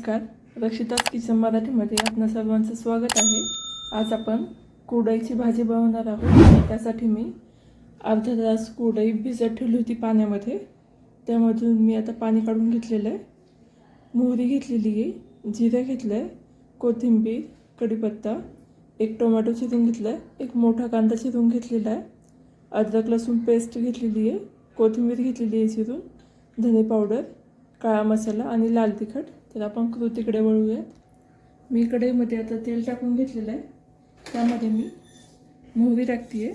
नमस्कार, रक्षिताज किचन मराठीमध्ये आपणा सर्वांचं स्वागत आहे। आज आपण कुरडईची भाजी बनवणार आहोत। त्यासाठी मी अर्धा तास कुरडई भिजत ठेवली होती पाण्यामध्ये। त्यामधून मी आता पाणी काढून घेतलेलं आहे। मोहरी घेतलेली आहे, जिरे घेतले, कोथिंबीर, कढीपत्ता, एक टोमॅटो चिरून घेतलाय, एक मोठा कांदा चिरून घेतलेला आहे, अद्रक लसूण पेस्ट घेतलेली आहे, कोथिंबीर घेतलेली आहे चिरून, धने पावडर, काळा मसाला आणि लाल तिखट। तर आपण कृतीकडे वळूया। मी कढईमध्ये आता तेल टाकून घेतलेलं आहे। त्यामध्ये मी मोहरी टाकते आहे।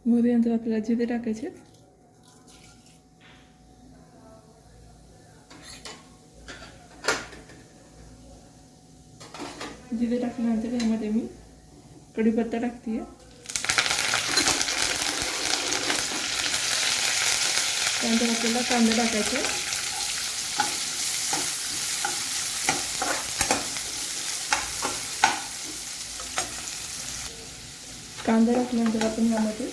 मोहरीनंतर आपल्याला जिरे टाकायचे। जिरे टाकल्यानंतर यामध्ये मी कढीपत्ता टाकते आहे। त्यानंतर आपल्याला कांदा टाकायचा आहे। कांदा टाकल्यानंतर आपण यामध्ये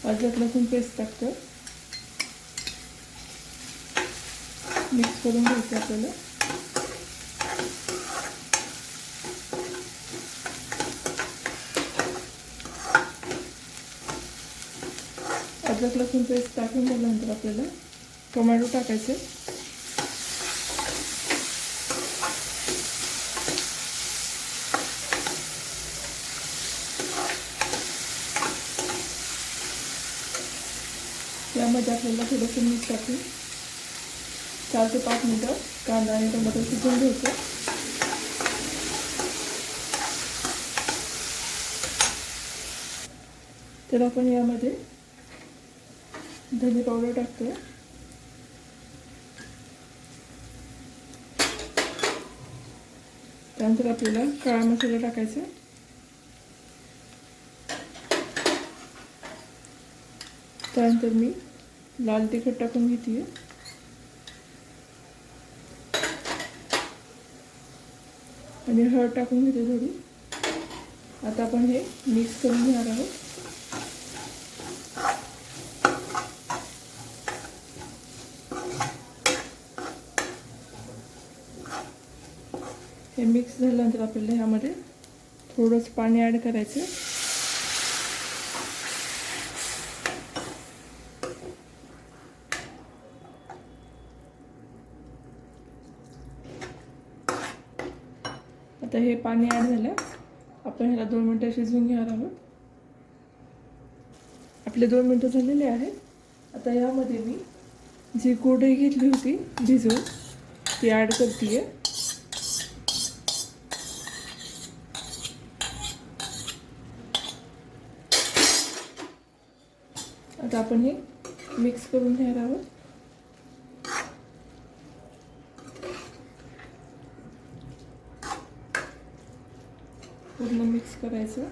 अद्रक लसूण पेस्ट टाकतो। मिक्स करून घ्यायचं आपल्याला। अद्रक लसूण पेस्ट टाकून झाल्यानंतर आपल्याला टोमॅटो टाकायचे। यामध्ये आपल्याला थोडंसं मीठ टाकून 4 ते 5 मिनिटं कांदा आणि टोमॅटो शिजवून घ्यायचं। तर आपण यामध्ये धने पावडर टाकतो। त्यानंतर आपल्याला काळा मसाला टाकायचा। त्यानंतर मी लाल तिखट टाकून घेते आणि हळद टाकून घेते थोडी। आता आपण हे मिक्स करून घेणार आहोत। हे मिक्स झाल्यानंतर आपल्याला ह्यामध्ये थोडंसं पाणी ॲड करायचं। आता हे पाणी ॲड झालं, आपण ह्याला 2 मिनिटं शिजवून घेणार आहोत। आपले 2 मिनिटं झालेले आहेत। आता यामध्ये मी जी कुरडई घेतली होती भिजवून ती ॲड करते आहे। आता आपण हे मिक्स करून घेणार आहोत। पूर्ण मिक्स करायचं।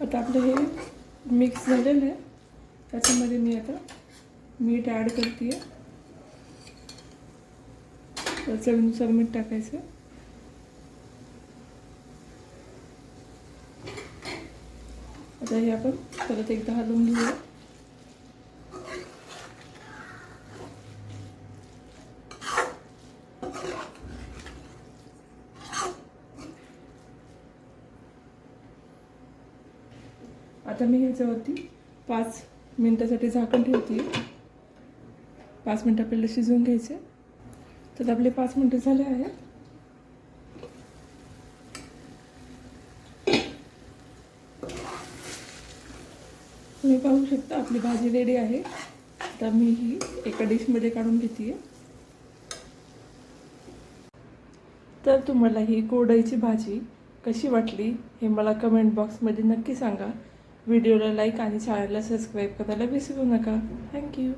आता आपलं हे मिक्स झालेलं आहे। त्याच्यामध्ये मी आता मीठ ॲड करते आहे। तर चवीनुसार मीठ टाकायचं। आता हे आपण परत एकदा हलवून घेऊया। आता मी ह्याच्यावरती 5 मिनिटासाठी झाकण ठेवते। 5 मिनिटं आपल्याला शिजवून घ्यायचे। तर आपले 5 मिनिटं झाले आहेत। तुम्ही पाहू शकता आपली भाजी रेडी आहे। आता मी ही एका डिशमध्ये काढून घेते। तर तुम्हाला ही कुरडईची भाजी कशी वाटली हे मला कमेंट बॉक्समध्ये नक्की सांगा। व्हिडिओला लाईक आणि चॅनलला सबस्क्राईब करायला विसरू नका। थँक्यू।